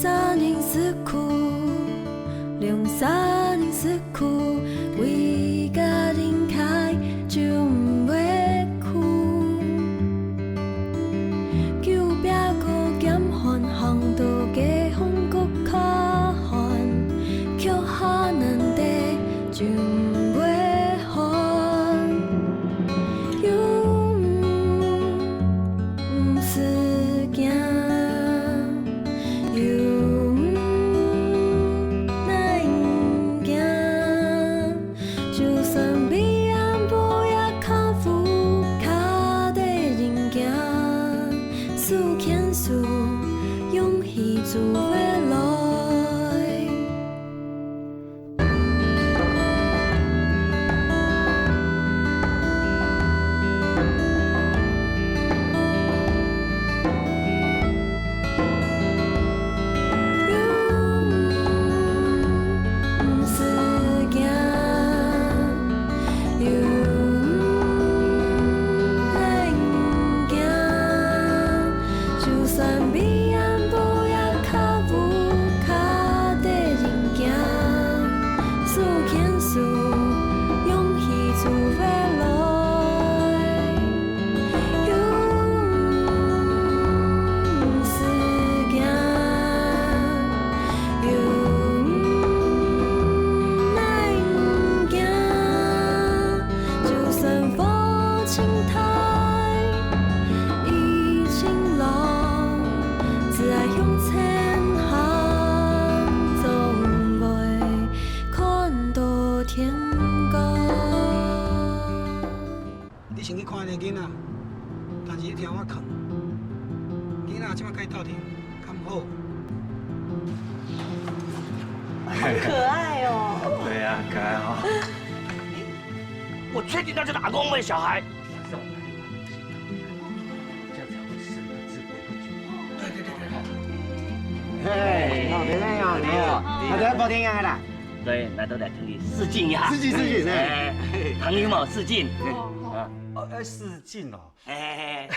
三人死去，两三人死去，为家人开就不会哭。求别个减缓，行道加风搁较烦，却下难题就不会还。有不是惊。 勇气自会来。不是惊，就算比。 你先去看那囡仔，但是你听我讲，囡仔即摆该斗阵，较唔好。很可爱哦。对呀，可爱哈。我确定那就是阿公的小孩。这样才会4个字回不去。对。嘿，好漂亮呀！你好，大家报天样啦。对，来都来这里试镜呀。试镜，哎，唐尼嘛试镜。试镜哦。哎，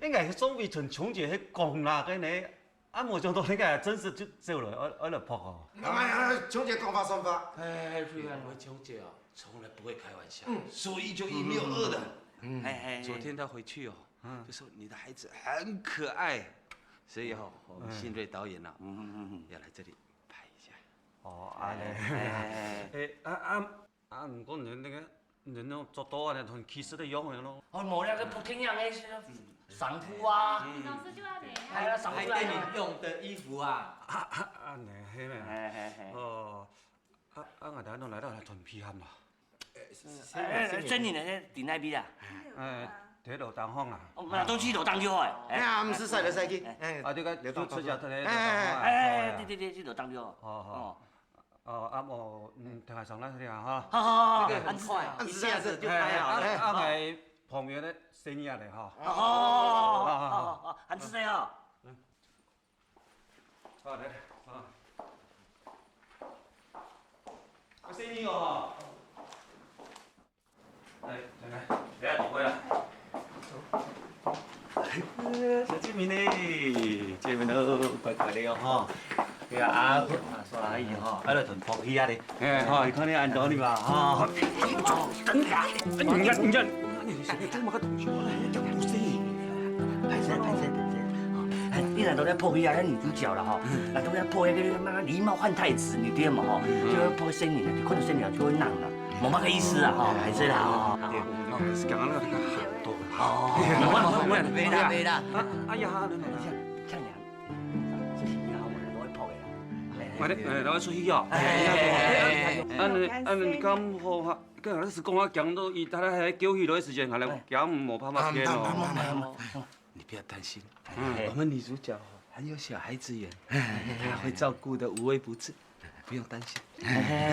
应该总比像琼姐迄讲啦，跟你无想到应该真是就走了，我来扑哦。哎呀，琼姐讲法算法。哎，瑞安，琼姐啊，从来不会开玩笑，说一就一，没有二的。昨天她回去哦，就说你的孩子很可爱，所以哦，我们新锐导演呐，要来这里拍一下。哦，安尼。不过人那个人那做多啊，同气势都一样的咯。哦，冇那个普天样的上铺啊。老师就要这样。还有上铺拍电影用的衣服啊。安尼，嘿咩？哦，我等下弄来到来团皮喊嘛。真人呢？伫那边啊？在楼当方啊。那都去楼当就好诶。哎呀，唔是晒来晒去。啊，这个都吃食在对，去楼当就好。哦。无，等下上来这样哈。好，这个很快，一下子就拍好了。系旁边的生意嚟哈。哦，很吃谁哦？好，来，生意哦。来，不要误会了。小志明呢？这边都乖乖的哦哈。对啊，阿姨哈，喺度同扑起啊你，哈，你看你按到你嘛哈。真的啊？人家，你成日做乜嘅同事啊？讲故事。拍摄。你若都在破戏啊，女主角了哈，那都在破那个妈狸猫换太子，你对嘛哈？就要破仙女，就看到仙女就会闹了，冇乜个意思啊哈，拍摄啦哈。对，是讲那个很多。哦，没啦。哎呀，这样，这是以后我会破的啦。我出去哦。你咁好哈？跟那是讲我讲到伊，他还叫戏的时间，还来讲冇拍拍片哦。你不要担心，我们女主角很有小孩子缘，她会照顾的无微不至，不用担心。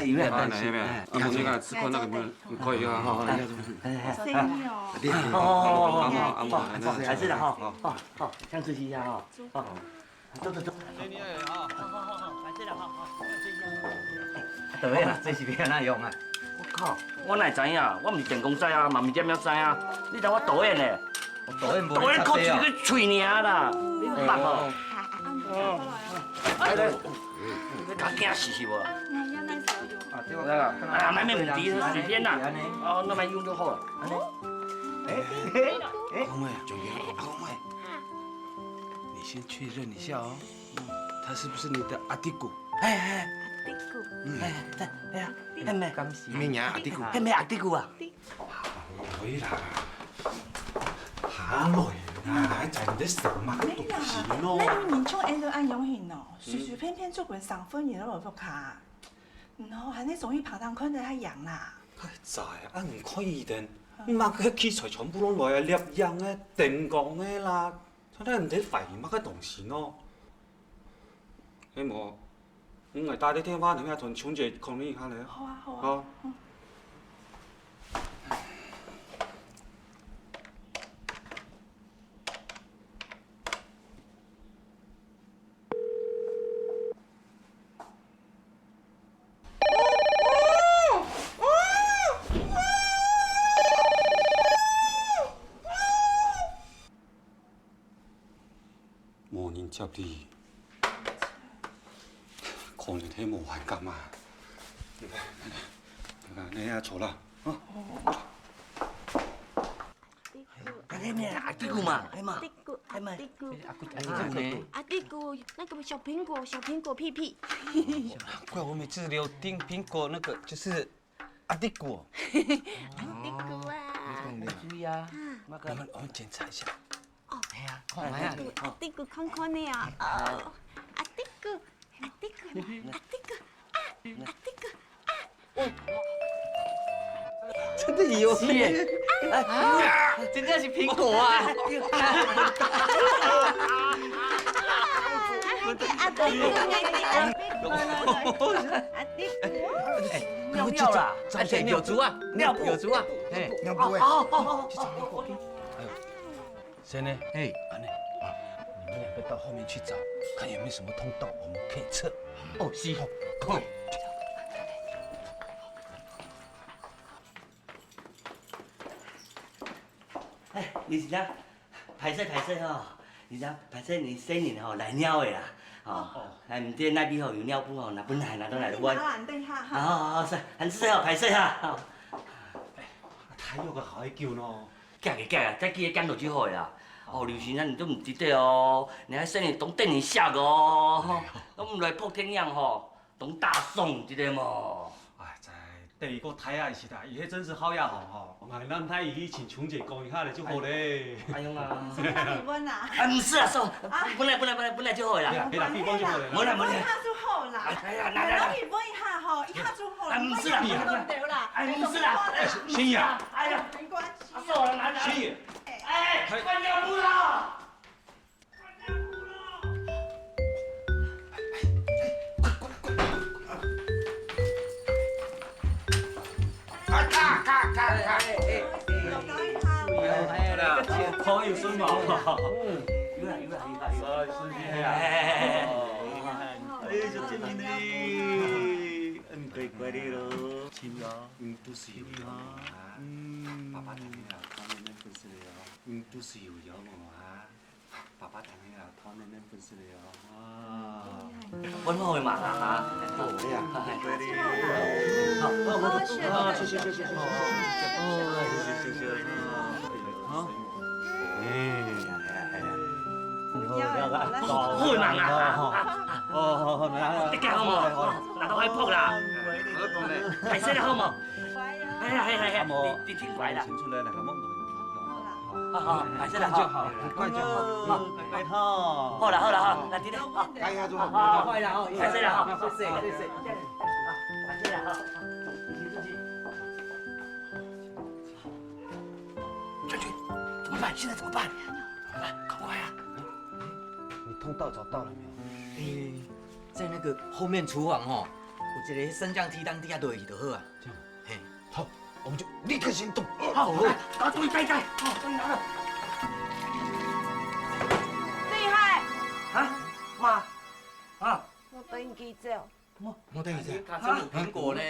有没有担心？你看吃饭那个可以啊，哈。生意哦。好，还是的哈，好，像这些呀哈，走。给你啊，好，还是的哈，对啦，这是要哪用啊？我靠，我哪会知影？我唔是电工仔啊，嘛唔点样知啊？你当我导演嘞？导演靠一个嘴尔啦，你捌哦？来来，你搞惊死是无？啊，买咩问题，随便啦。哦，那么用就好了。红妹，红妹，你先确认一下哦，他是不是你的阿弟姑？哎，係咪？咩嘢阿啲姑？係咪阿弟姑啊？女啦，下來啦，就係唔啲成晚讀書咯。那你從 N 到按永遠哦，隨隨便便做個上分嘢都冇福卡，然後係你終於爬上昆得太陽啦。就係啊，唔可以定，乜嘅器材全部都來啊，攝影嘅、定光嘅啦，睇睇唔啲廢乜嘅東西咯。希望我係帶啲電話嚟同搶姐講呢下嚟啊。好啊，好啊。好。冇人接你，可能你冇還幹嘛？你啊坐啦，啊！係咩阿弟姑嘛？係嘛？係咪？阿弟姑，那个小苹果屁屁。怪我每次留订苹果那个就是阿弟姑。阿弟姑啊！注意啊！我们检查一下。係啊，阿弟姑看看你啊！阿弟姑，阿弟姑，阿弟姑啊！阿弟姑啊！真的有？是耶！真正是蘋果啊！阿弟姑，阿弟姑，尿尿啦！有足啊！尿布有足啊！哎，尿布谁呢？哎，安内啊，你们两个到后面去找，看有没有什么通道，我们可以撤。哦，是。快！哎，你是讲排泄吼，你讲排泄你生年吼来尿的啦，哦，哎，唔对那边吼有尿布吼，那本来拿倒来我。難對下哈。好，是，很適合排泄哈。睇我個海叫咯。假嘅，再記得講落就好啦。哦，劉先生你都唔記得哦，你還生年懂等你下個哦，都唔來破天樣吼，懂大宋記得冇？哎，在第二個睇下是啦，而且真是好也好吼，係咱睇以前搶姐講一下嚟就好咧。哎呀嘛，那你問啊？啊唔是啊，嫂，本來就好啦。俾人地方就好冇啦。一下就好啦。哎呀，那你問一下吼，一下就好啦。唔是啦，都對啦。哎唔是啦，心怡啊，哎呀，沒關係。嫂啦，拿心怡，哎，換尿布啦！可以順嘛？有啦。哎，小姐妹呢？乖的咯，亲呀，都是有的啊。爸爸谈的啊，他们不是的哦，都是有的嘛。爸爸谈的啊，他们不是的哦。啊。溫開嘛嚇，好呀，乖的。好，開嘛啊！哦，得嘅好冇？嗱，都可以撲啦。係識得好冇？係，你聽乖啦。請出來那個夢好，係識得好。快就好。乖好。好啦，嗱啲咧，睇下都好。係啦，係識得好。謝謝。係識得好。娟，怎麼辦？現在怎麼辦？趕快啊！你通道找到了沒有？在那个后面厨房哦，有一个升降梯当底下都会去就好啊。這樣，嘿，好，我們就立刻行動。好，搞注意帶，好，終於拿了。厲害！啊，媽，啊，我等佢走，我等一下。他真有苹果呢。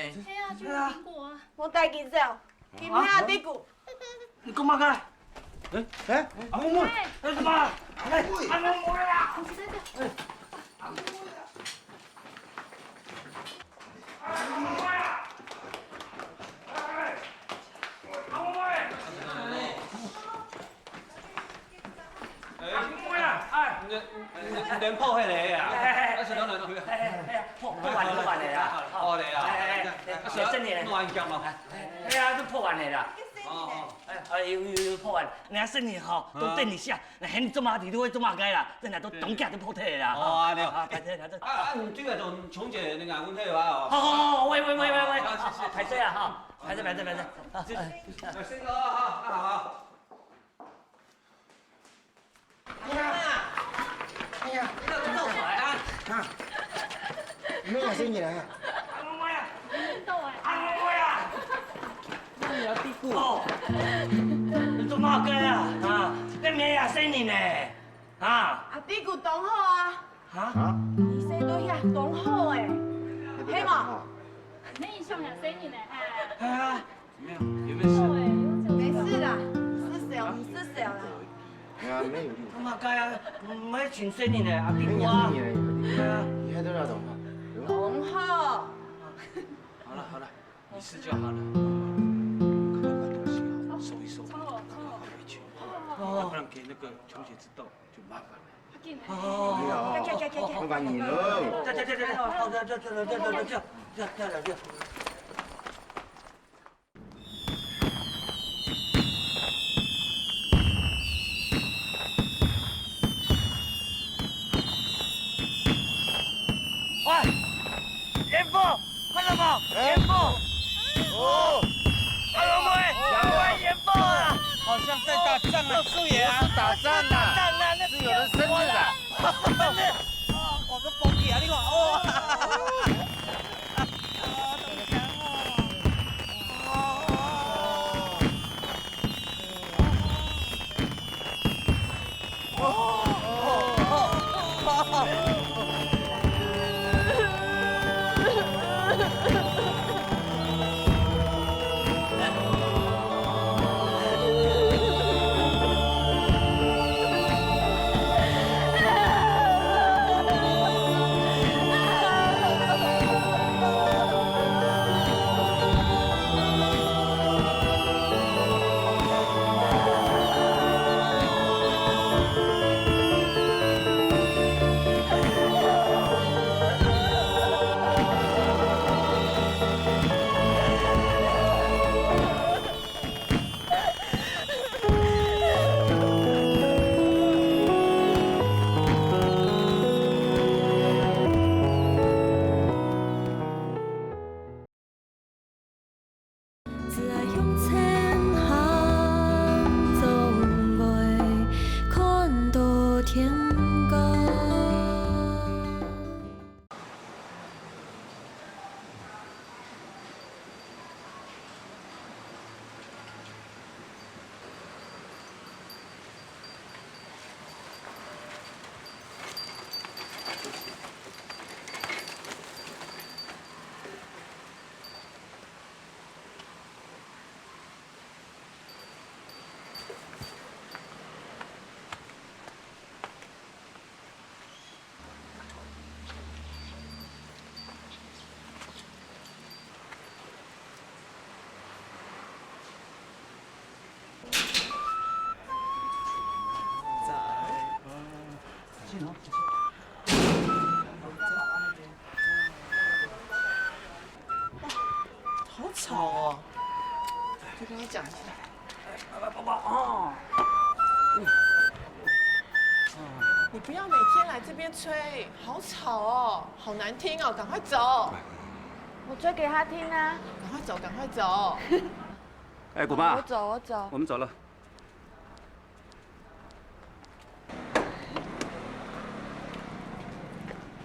我帶佢走，佢唔係阿弟姑。你幹嘛㗎？哎，阿妹妹，幹嘛？來，阿妹妹啦！连破迄个啊！破完的啦。哦嘞啊！小生意乱讲嘛！哎呀，都破完的啦。有破完，人家生意吼都等你下，那很做马地都会做马街啦，真系都东家都破退啦。哦，安尼哦。排你这个种琼姐那个问题话哦。好，喂，排队啊哈，排队。先哥好。哎呀，没有生意来啊！你做马街啊？你咩呀生意呢？阿弟骨当好啊！你生都遐当好诶，嘿嘛？没印象呀，谁你呢？哎呀，有没有事？没事啦，你是谁啦？啊，没有。做马街啊，唔係全生意呢，阿弟没有啊生意。来，你还都要懂吗？当好。好了，没事就好了。快把东西收一收，赶快回去，要不然给那个琼姐知道就麻烦了。麻烦你了。这。喂，严父，看到吗？严父。哦。阿龙妹，严父啊！好像在打仗啊，叔爷啊！打仗啊！是有人生日的。生日！我个疯气啊！你看，哇！只爱向前行，总会看到天光。好吵哦！就跟你讲一下。你不要每天来这边吹，好吵哦，好难听哦，赶快走！我吹给他听啊！赶快走！哎，古爸，我走。我们走了。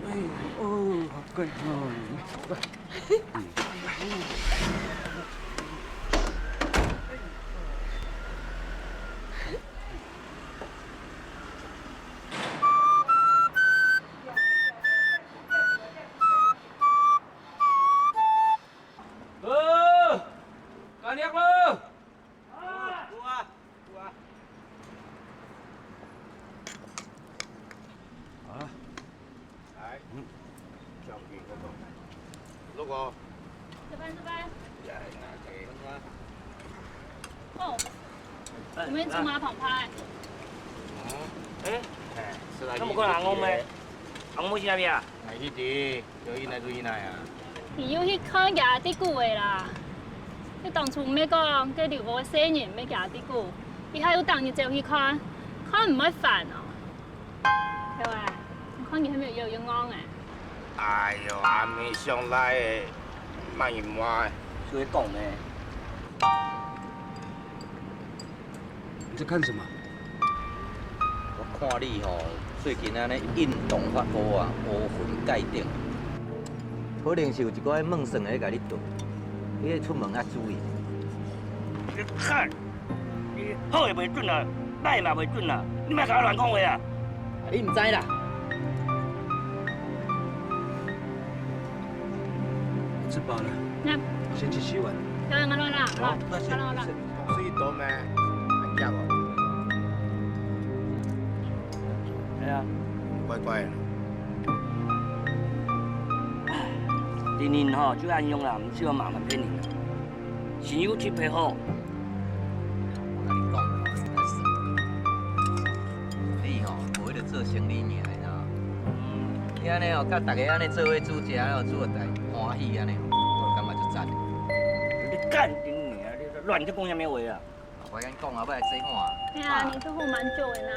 哎呦，哦，好贵哦。干粮了！我。这边。哦，我们走马桶拍。那么个人讲咩？红母是啥物啊？来去滴，就伊来就伊来啊。伊有去看牙滴骨的啦。你当初咩讲，叫留我生日咩牙滴骨，伊还有当日就去看，看唔会烦哦。对哇，看见还没有用安诶。哎呦，还没上来的，慢一慢。所以讲呢，你在看什么？我看你吼，最近安尼运动发好啊，乌云盖顶，可能是有一个梦算的甲你对，你咧出门要注意。你看，你好也袂准啊，歹嘛袂准啊，你莫甲我乱讲话啊！你唔知啦？吃饱了，那先去洗碗。当然啦，好，当然啦。所以多咩？很夹哦。系啊，乖乖的。人人吼就安样啦，唔需要麻烦骗人啦。亲友去配合。我甲你讲，你吼无迄个做生意命的喏。你安尼哦，甲大家安尼做伙煮食哦，煮个代欢喜安尼，我感觉就赞。你干你娘！你乱在讲啥物话啊？我跟你讲啊，要来做看。对啊，你做好蛮久的呢。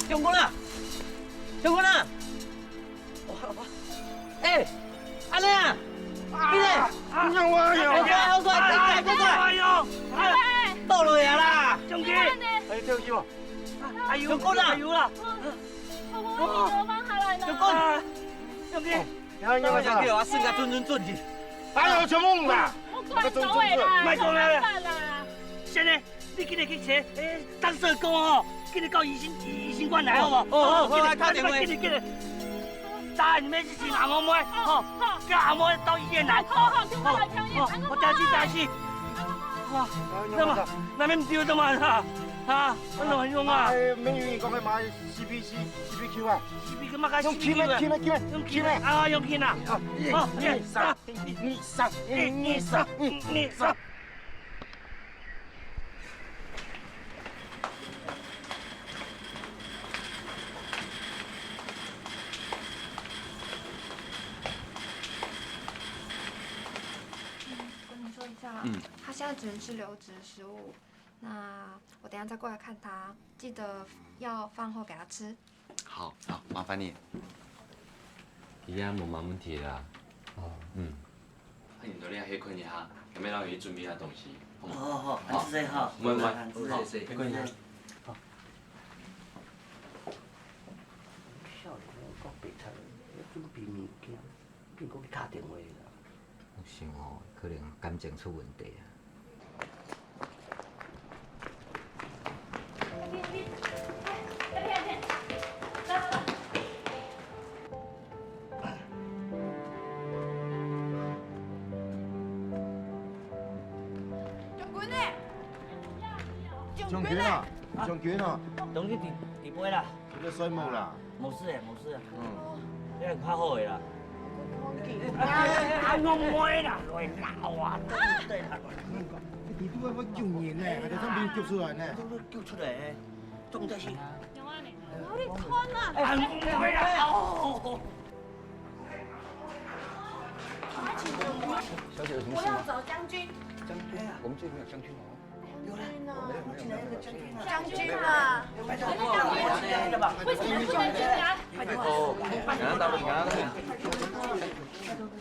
中quân à? Trung quân à? Ê! Anh ơi à! Đi đây! Không có nhiều. Không có, Tổ rồi à là! Trung Chi! Ê, theo chưa? Trung quân à? Trung quân! Trung Chi! Theo nhau Sao kêu à, xưng à chuẩn gì? Ai有什么啦？卖讲啦！先生，你今日去找当社工哦，今日到医生馆来好无？好，我来打电话。今日，答应咩事情阿嬷妹，好，叫阿嬷到医院来。好，我带去带去。哇，那边唔对得嘛啦？啊，我哪用啊？美女讲嘅買 CPQ 啊 ？CPQ 乜解 ？CPQ 用 Q 咩？啊，用 Q 啊！好，你上。他现在只能吃流质食物，那我等一下再过来看他，记得要饭后给他吃。好，麻烦你。伊啊，无嘛问题啦。哦，你昨天黑困一下，有没有让伊准备下东西？好，安子好，没，好，黑困一下。好。少年国白菜，准备物件，变过去打电话啦。我想哦，可能感情出问题啊。中拳啊！中拳啊！东西地杯啦，你水冇啦？冇事诶，冇事啊。你人较好诶啦。我唔会啦，来闹啊！对啦。你都要救人呢，我哋从边救出来呢？救出来，重在是。我你看啊！唔会啦。小姐有什么我事吗？要找将军。将军，我们这里没有将军哦。有啦，没有。将军啊！为什么不能进来？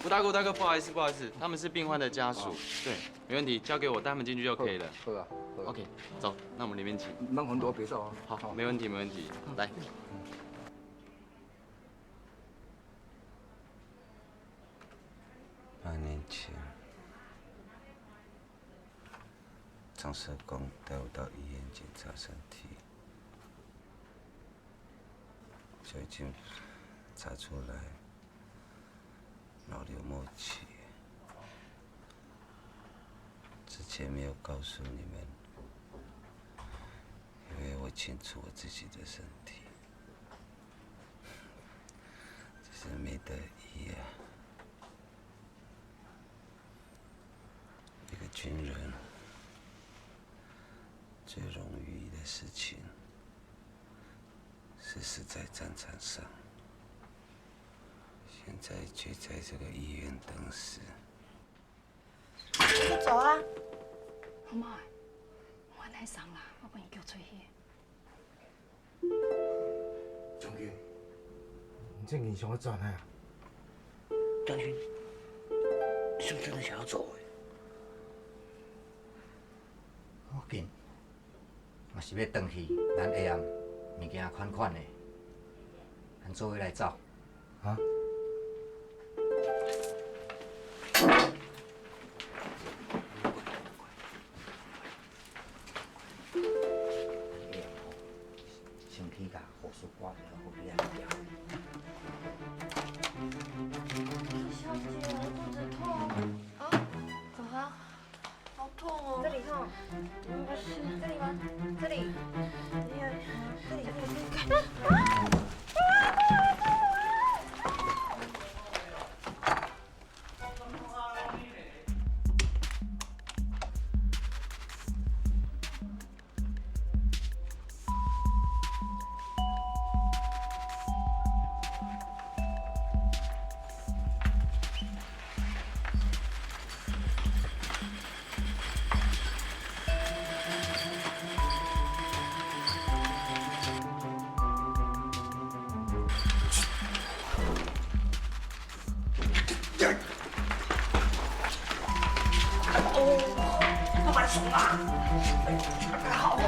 吴大哥，不好意思，他们是病患的家属，对，没问题，交给我，带他们进去就可以了。好啊。OK， 走，那我们里面请。慢很多，别走啊。好，没问题，来。8年前，张社工带我到医院检查身体，就已经查出来老刘默契。之前没有告诉你们，因为我清楚我自己的身体，只是没得医啊。一个军人最荣誉的事情，是死在战场上。现在却在这个医院等死。你走啊！好妈，我来送啦，我帮你叫出去。将军，你正经想要转来啊？将军，是不是真的想要走？我紧，嘛是要回去咱下暗物件款款的，咱做伙来走，啊？身体甲护士挂着，好厉害掉。小姐，我肚子痛。啊？怎么？好痛哦！这里痛？不是，这里吗？这里。这里。老板怂了。好。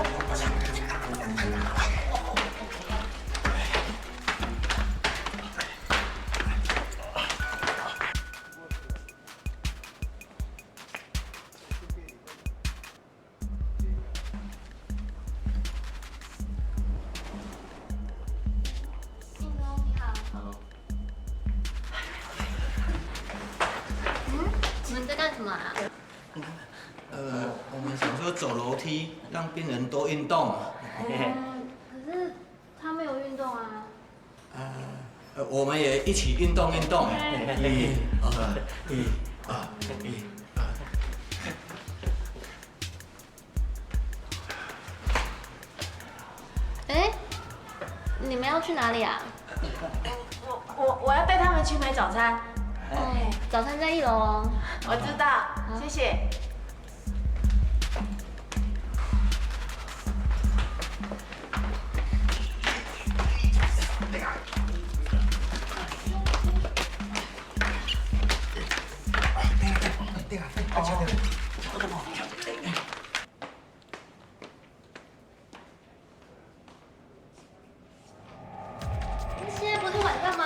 你们在干什么啊？我们想说走楼梯，让病人多运动。可是他没有运动啊。我们也一起运动运动。哎，你们要去哪里啊？我要带他们去买早餐。哦，早餐在1楼哦。我知道，谢谢。现在不是晚上吗？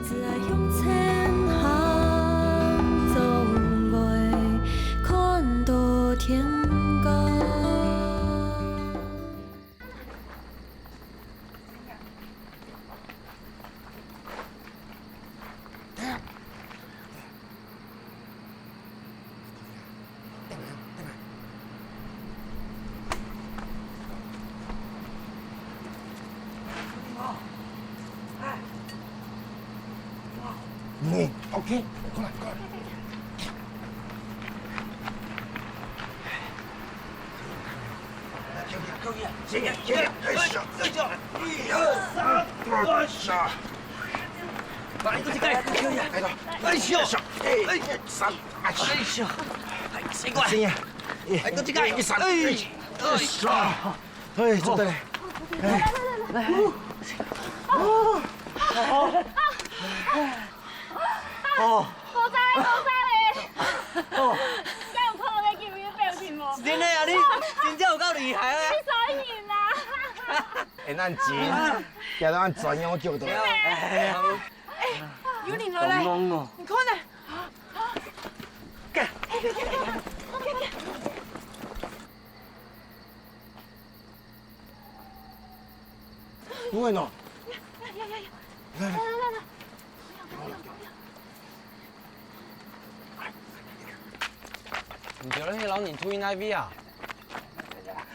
只爱向前行，总袂看到天光。你 OK， 过来过来。可以啊，行呀行呀，哎呀哎呀，1、2、3，哎呀，把你过去盖，可以啊，来个，哎呀，哎呀，3，哎呀，哎谁过来？谁呀？哎，搁这个，一闪，爽！哎，走得来。来，哦，哦，无知咧。哦，敢有看到你见面表情无？真的啊，你真正有够厉害啊！你所以啦。会咱钱，叫咱专用叫到。有你落来，哦，你看呢？不会喏。来。唔对咧，迄老年推那边啊？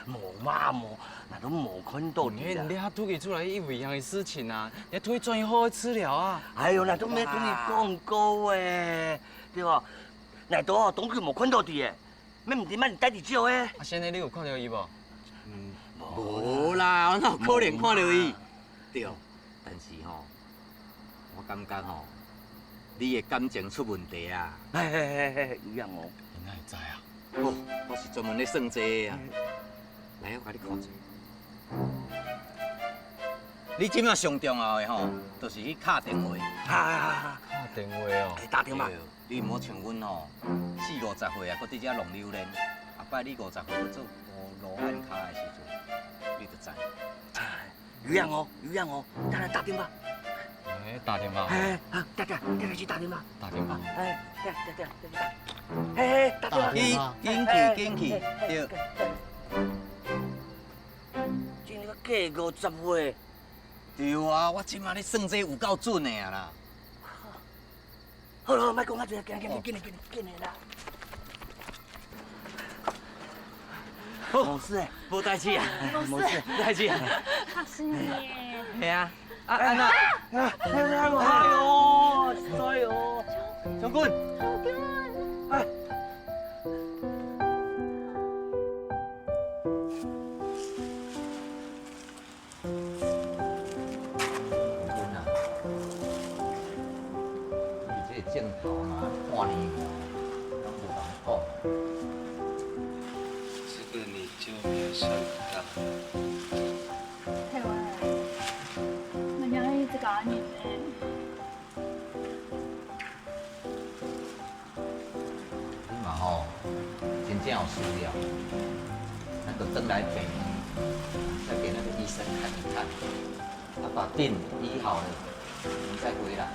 无嘛无，那都无看到你啦。你还推出来一模一样的事情啊！你推最好的治疗啊！哎呦，那都没跟你讲过诶，对吧？那都哦，当佢无看到你诶，咩唔点解你带你照诶？啊，现在你有看到伊无？无啦，我哪有可能看到伊？对，但是吼，我感觉吼，你的感情出问题啊！哎，有样哦。你哪会知啊？哦，我是专门咧算这个啊。来，我甲你看一下。你即马上重要的吼，就是去敲电话。打电话哦。打电话。你唔好像阮吼，40、50岁啊，搁伫遮弄榴莲。后摆你50岁搁做罗汉卡的时阵，你就知。有样哦，有样哦，当然打电话。哎，打电话。哎，好，打去打电话。打电话。哎，哎，打电话。紧去，对。今个过50岁。对啊，我即马咧算这有够准的啊啦。好了，莫讲啊，紧啦。没事诶，无代志啊，没事，无代志啊。吓死你！系啊，安娜，哎呦，哎呦，长官，哎。镜头嘛，看你，拢无人讲。这个你就没有想到。台湾，人家一直搞你呢。你嘛吼，真正有需要，那个转来病院，再给那个医生看一看，他把病医好了，你再回来。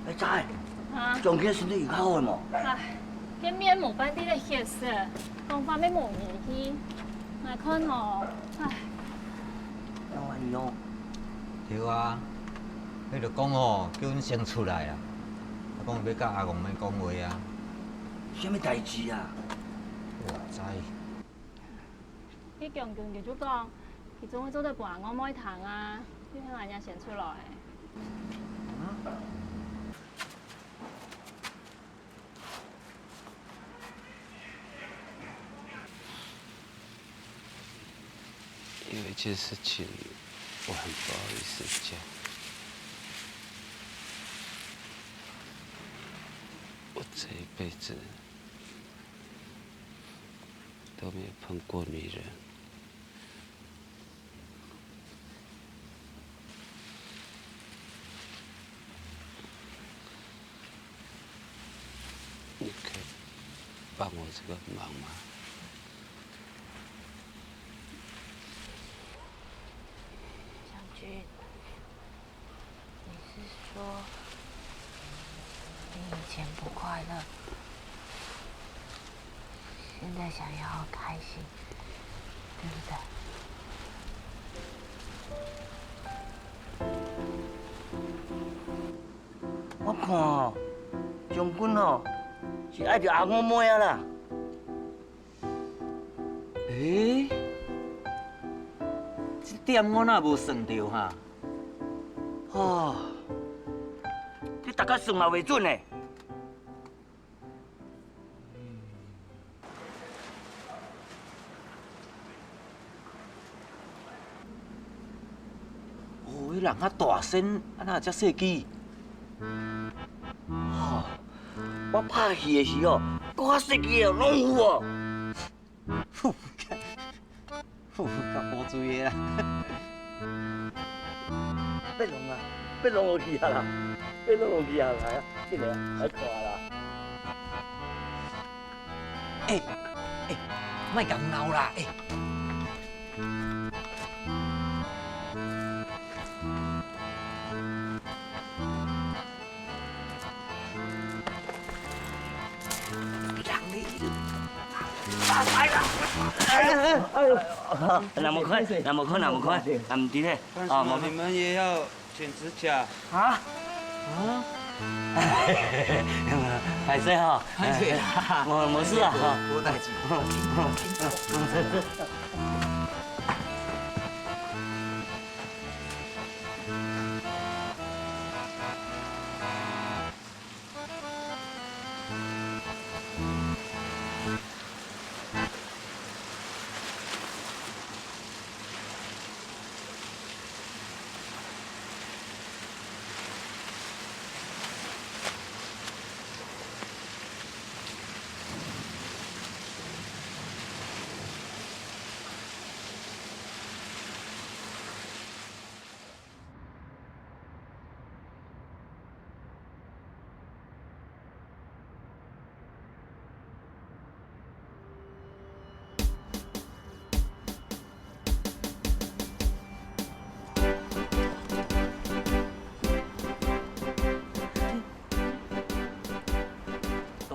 哎，仔，最近身体有较好无？唉，见面无办啲咧歇死，讲法要无年去，来看哦，唉。怎安尼哦？对啊，你著讲吼，叫阮先出来啊，讲要甲阿公们讲话啊。什么代志啊？我知。你强就讲，其中会做得半我买糖啊，你向人家先出来。有一件事情，我很不好意思讲。我这一辈子都没有碰过女人。你可以帮我这个忙吗？你是说你以前不快乐，现在想要开心，对不对？我看将军吼是爱着阿嬷妹啊啦。诶，这点我哪无算到哈？哦，你大概算嘛袂准呢。哦，迄人较大身，啊哪遮细机？哦，我拍戏的时候，搁较细机哦，拢有哦。较无罪的啦。别弄啊，别弄落去啊啦，别弄落去啊，来啊，进来啊，来看啦。莫咁闹啦，那么快，那么快，那么快，那么低嘞？啊，你们也要剪指甲啊？歹势吼，没事啊，哈，无代志。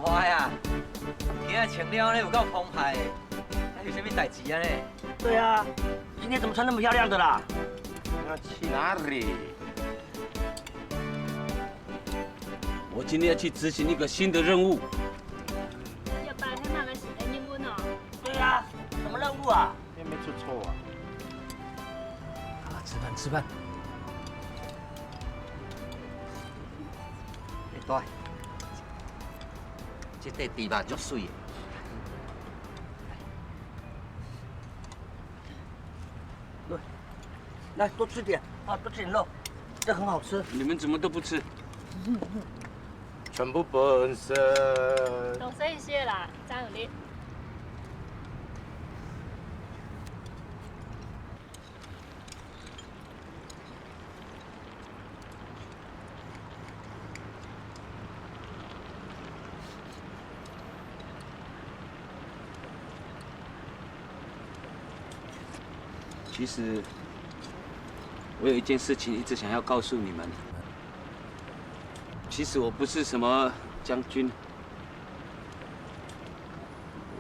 大呀，今仔穿了呢有够澎湃的，那有啥物代志啊呢？对啊，今天怎么穿那么漂亮的啦？要去哪里？我今天要去执行一个新的任务。要摆迄嘛个是练英文哦。对啊，什么任务啊？有没有出错啊？吃饭吃饭。大，这块猪肉足水的。来多吃点啊，多吃点肉，这很好吃。你们怎么都不吃？全部本身。多吃一些啦，加油力。其实，我有一件事情一直想要告诉你们。其实我不是什么将军，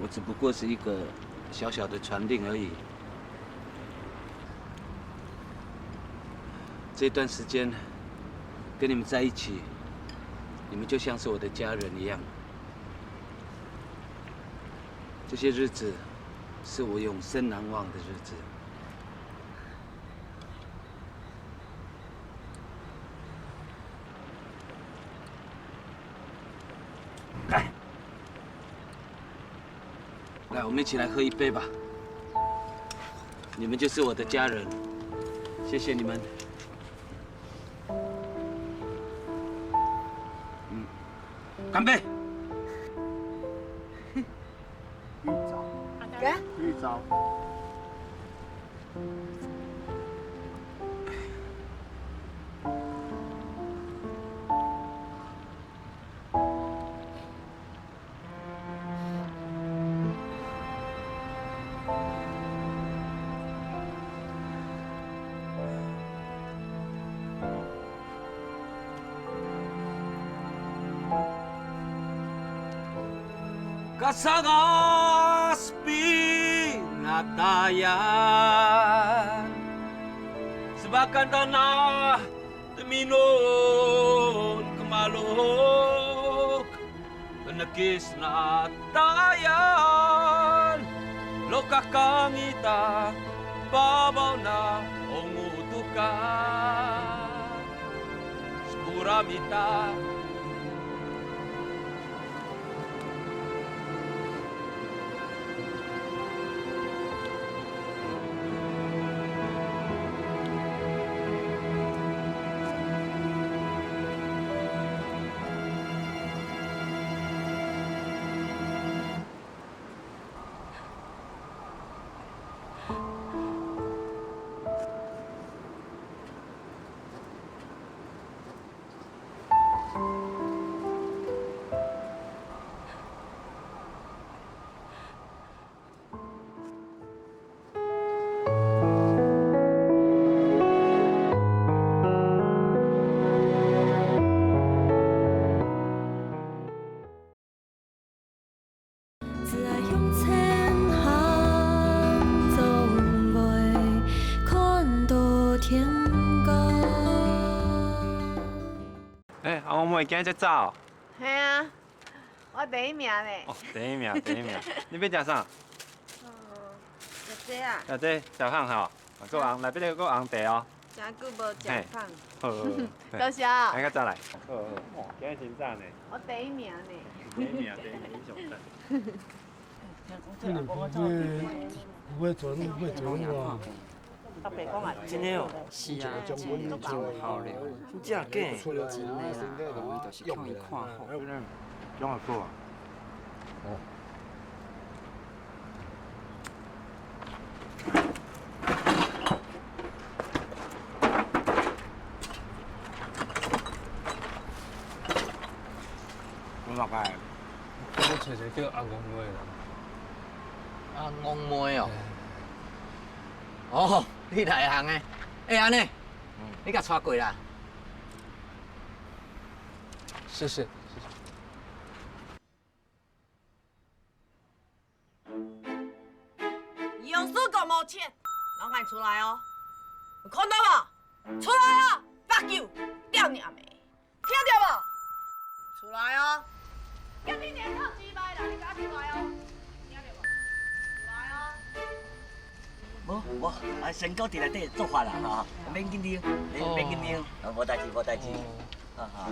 我只不过是一个小小的传令而已。这段时间跟你们在一起，你们就像是我的家人一样。这些日子是我永生难忘的日子。来，我们一起来喝一杯吧。你们就是我的家人，谢谢你们。干杯！玉糟。Kasangas pinatayan sebakan tanah teminun kemaluk melukis na tayan Lokah kangita babaw na umutukan Spuramita只爱向前行，总袂看到天光。哎，阿妹今日走？系啊，我第一名咧。哦，第一名，第一名。你要食啥？食这啊？食这小饭吼，个红内边个红茶哦。真久无食饭。好，多谢。等下再来。好，哇，今日真赞呢。我第一名呢。第一名，第一名，你上赞。不会做，不会做哇。真的哦。是啊，真好了。真假？真的啦，伊就是向伊看好。讲下过啊。哦。我落来。我找一个叫阿公妹啦。阿公妹哦。哦，你内行的。哎，安尼，你甲带过啦？谢谢。有事讲无钱，老板出来哦，有看到无？出来哦！fuck you，掉你阿妹，听到无？出来哦！叫你连套鸡掰啦，你赶快出来哦！听到无？出来哦！无，啊，身高伫内底做法啦，哈，免紧张，免紧张，啊，无代志，无代志，哈哈。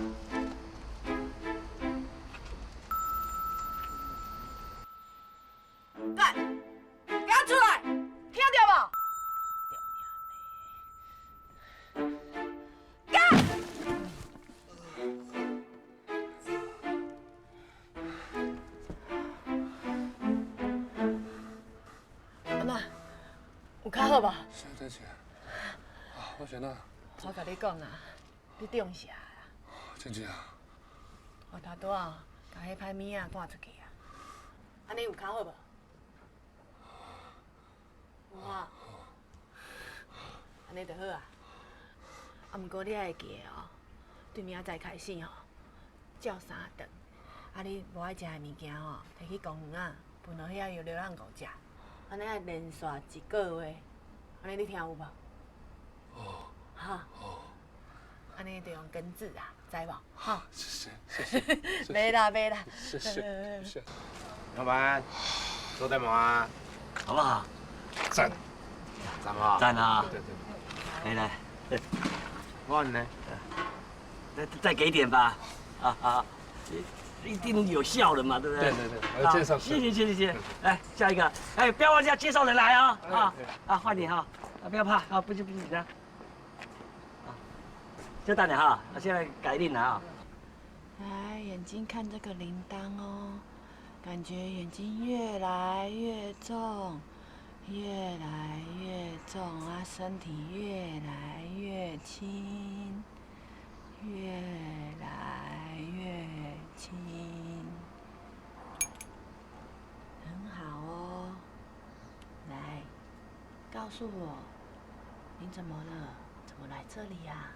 来，赶快出来！听到无？阿妈，有较好无？谢谢。啊，我想啊。我甲你讲啦，你中邪啦。真正啊。我头拄啊，甲迄歹物仔赶出去啊。安尼有较好无？有啊。安尼就好啊。啊，毋过你爱会记得哦，对明仔载开始吼，照3顿。啊，你无爱食的物件吼，摕去公园啊，分落遐有流浪狗食。安尼爱连续1个月，安尼你听有无？哦。哈。哦。安尼就用根治啊，知无？哈。谢谢。袂啦，袂啦。谢谢。老板，做得么啊？好不好？赞。赞啊！赞啊！对。来，我呢？再给点吧，啊，一定有效的嘛，对不对？对，我介绍。谢谢。来下一个，哎，不要忘记要介绍人来啊！换你哈，不要怕啊，不紧张。就大点哈，现在改令了啊。来，眼睛看这个铃铛哦，感觉眼睛越来越重，越来越重啊，身体越来越轻，越来越轻，很好哦。来，告诉我，你怎么了？怎么来这里呀？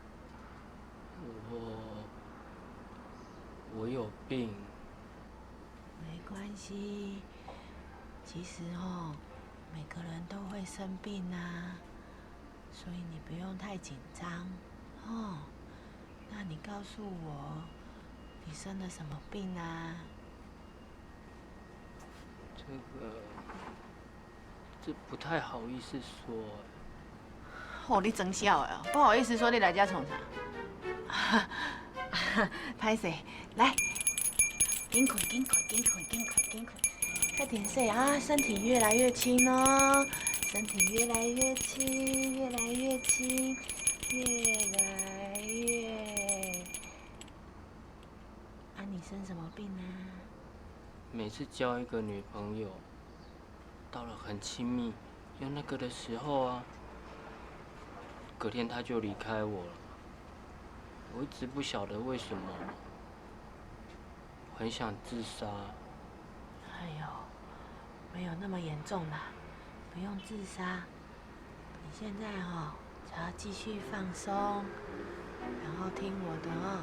我有病。没关系，其实每个人都会生病啊，所以你不用太紧张那你告诉我，你生了什么病啊？这不太好意思说。哦，你真笑的哦，不好意思说你来家冲啥？拍谁？来，紧快，紧快，紧快，紧快，紧快，快点睡啊！身体越来越轻哦，身体越来越轻，越来越轻，越来越……啊，你生什么病啊？每次交一个女朋友，到了很亲密又那个的时候啊，隔天她就离开我了。我一直不晓得为什么，很想自杀。哎呦，没有那么严重啦，不用自杀。你现在只要继续放松，然后听我的哦。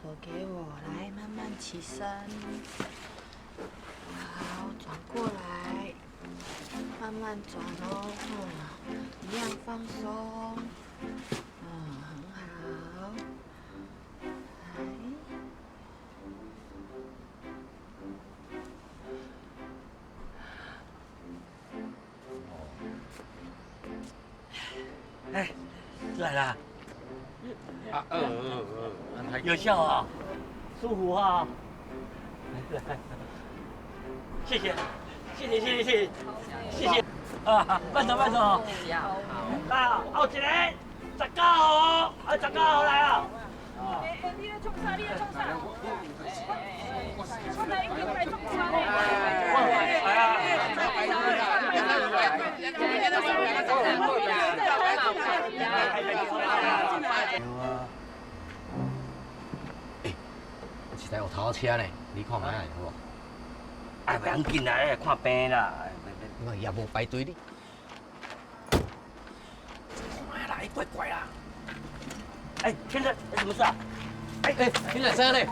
手给我，来，慢慢起身。好，转过来，慢慢转哦。一样放松。很好。哎，来啦！啊，有效啊，舒服啊！来，谢谢，谢谢啊！慢走。来啊，后一个19号哦，19号来啊！你来冲啥？我来一定来冲啥一台有头车呢，你看卖好无？哎，不要紧啦，看病啦。我也无排队哩。哎啦，怪啦。哎，先生，有什么事啊？哎，你来啥嘞？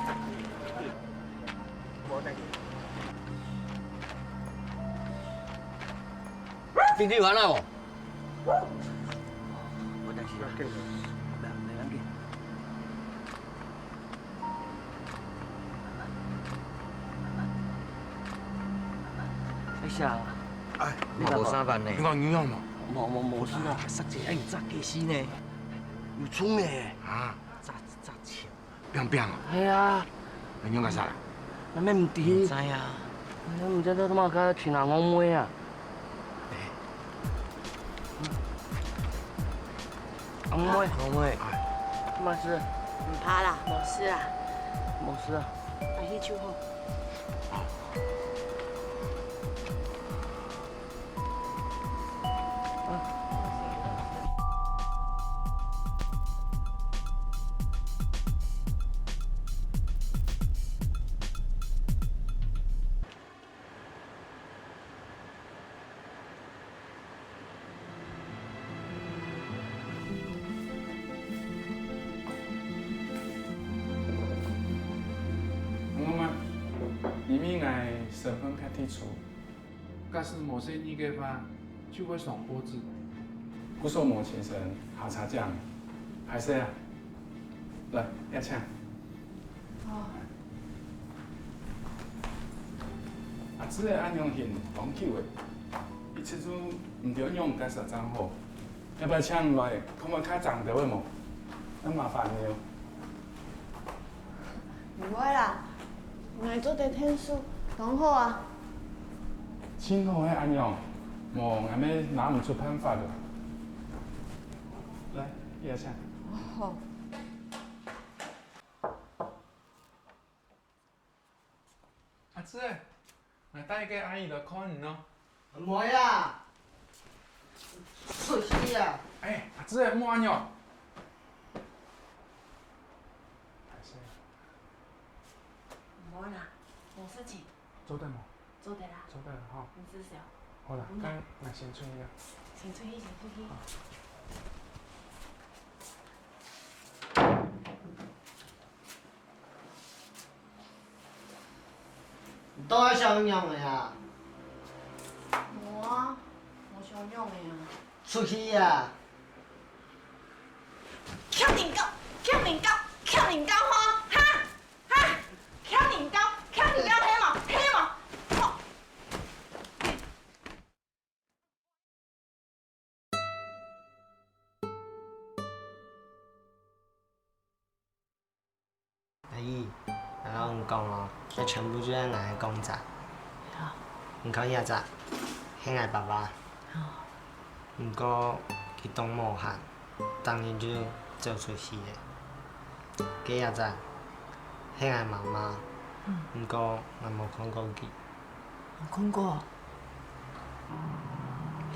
病历完了无？我担心啊，没要紧。哎呀，哎，无啥办呢？你讲营养嘛？无事啦，杀者爱炸鸡丝呢，有葱呢。啊？炸切。冰啊？系啊。营养干啥？那咩唔知？唔知啊。哎，唔知道他妈个去哪讲咩啊？讲咩？咩事？唔怕啦，冇事啦。冇事啊。快去救护。里面爱身份卡剔除，假使某些你嘅话，就会双脖子。不说某先生好茶酱，还是啊？来，要抢。啊，这个按用型防球的，伊始终唔着用介实账好，要不要抢来？看我卡长得会冇？那麻烦你哦。唔会啦。我做地天数，刚好啊。今后的安用，无俺们拿唔出办法的。来，叶下。好。阿姊，我带个阿姨来看你哦。唔会啊，出事啊！哎，阿姊，莫安用。冇啦，冇事情。做得冇？做得啦。做得好。唔知晓。好啦，那先出去啊。先出去。都要想用的呀。冇啊，冇想用的呀。出去呀！抢年糕哈！抢年糕，黑嘛！姨，然后唔讲咯，这全部就在咱的公仔。好。唔可以啊，仔，兄爱爸爸。好。唔过佢当无限，当然就做出戏的。记啊，仔，兄爱妈妈。唔过我冇看过佢。我看过。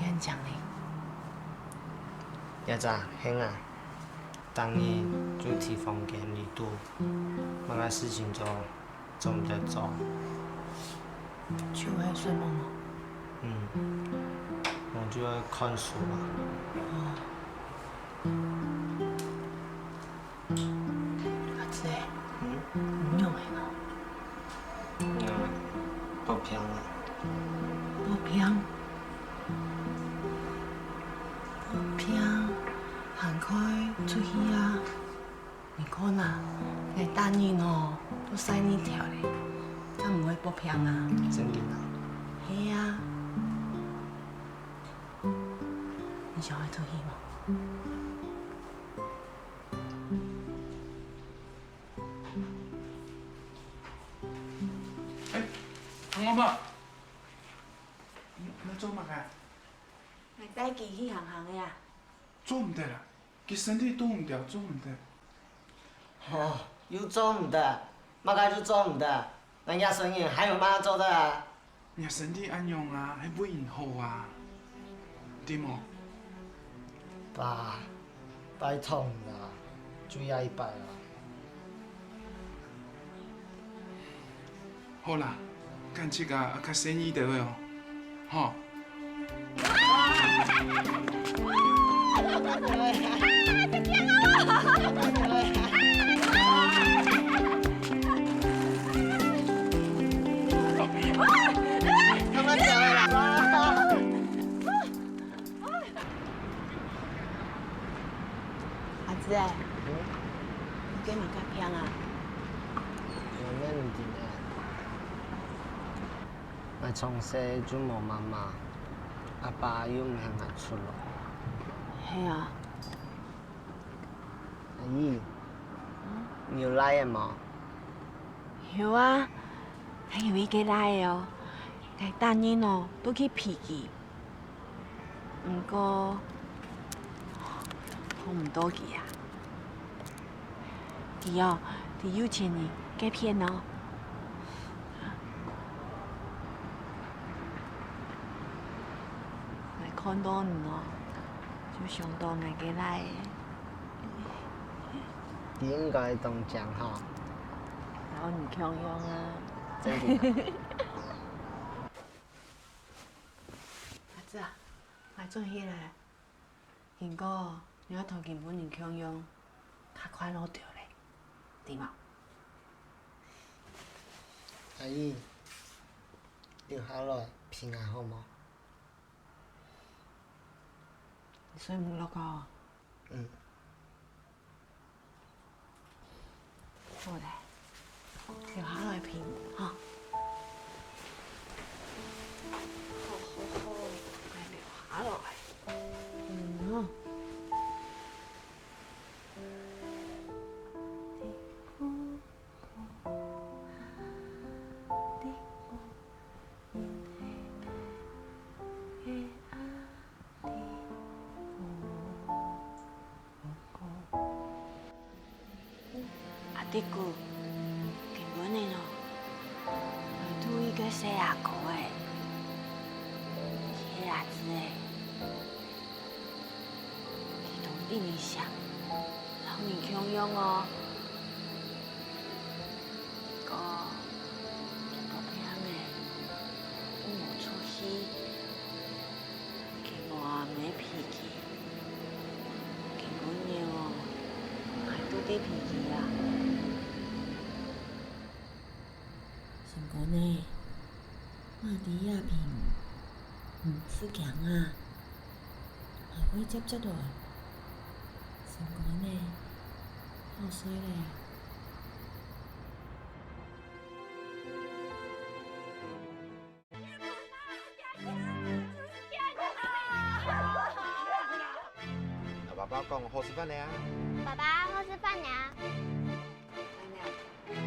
演讲呢？呀，仔，兄啊，当年就提房间里住，某个事情做唔得做。就会睡梦吗？我就要看书嘛。阿姊，唔用的喏。不平啊。不平。不平，行开出去啊！你看呐，你大人哦，都晒你条嘞，怎唔会不平啊？真的啊？系啊。你想要出去吗？阿妈，你做乜嘅？我带佢去行行的呀。做唔得啦，佢身体都唔掉，做唔得。哦，又做唔得，乜解就做唔得？人家生意还有嘛做的啊？你身体安用啊，还不以后啊？对么？爸，拜托啦，就要一拜啦。好啦，干这个较生意的哦，吼。阿姊，你跟你较偏啊？有咩唔掂咧？我从小就冇妈妈，阿爸又唔向我出路。系啊。阿姨，你有来的冇？有啊，还有一个来的哦，该大人哦都去脾气，不过好唔多佢啊。佢哦，佢有钱呢，该骗哦。我看到你哦，就想到我个来的。你应该当讲哈。然后你强用啊。真的。阿姊啊，我做起来，如果你要头根本人强用，较快乐着嘞，对吗？阿姨，留下来平安好冇？你睡唔落觉啊？好嘞，留下来平哈。好，快留下来。好。阿弟姑，根本的喏，我拄一个小阿哥诶，是阿姊诶，佢同弟弟像，老年强用哦，个不平诶，我无出息，佢我没脾气，根本的哦，还拄啲脾气啊。成哥呢？我啲阿平唔识强啊，还会接落。成哥呢？好衰咧。爸爸讲好吃饭了呀。爸爸，我吃饭了。来了。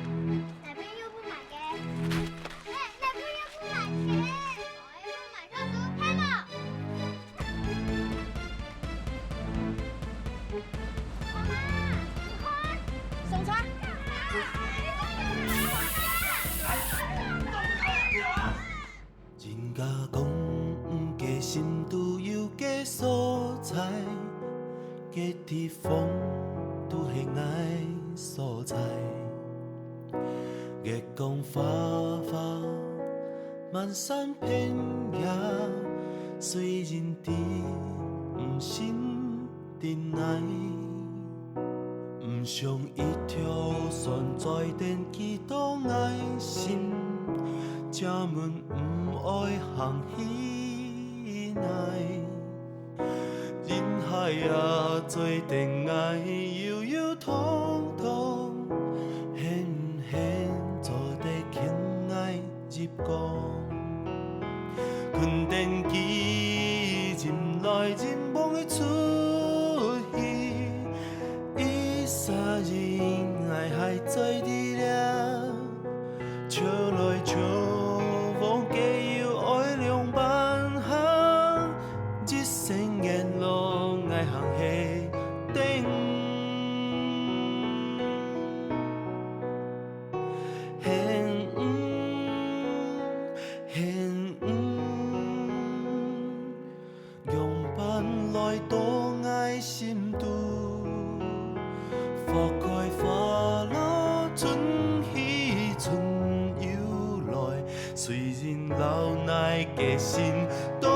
彩，嘅地方都係愛所在。月光花花，漫山遍野，雖然啲唔信定愛，唔想一條船載定幾多愛心，只問唔愛行起來。人海啊，最定愛搖搖晃晃，輕輕做地輕愛入光，困定記人來人往的出戲，一霎人愛還在地了，笑來笑往記要愛兩半行，一生沿路愛行起定。用伴來多愛心度，花開花落，春去春又來，雖然老衲嘅心都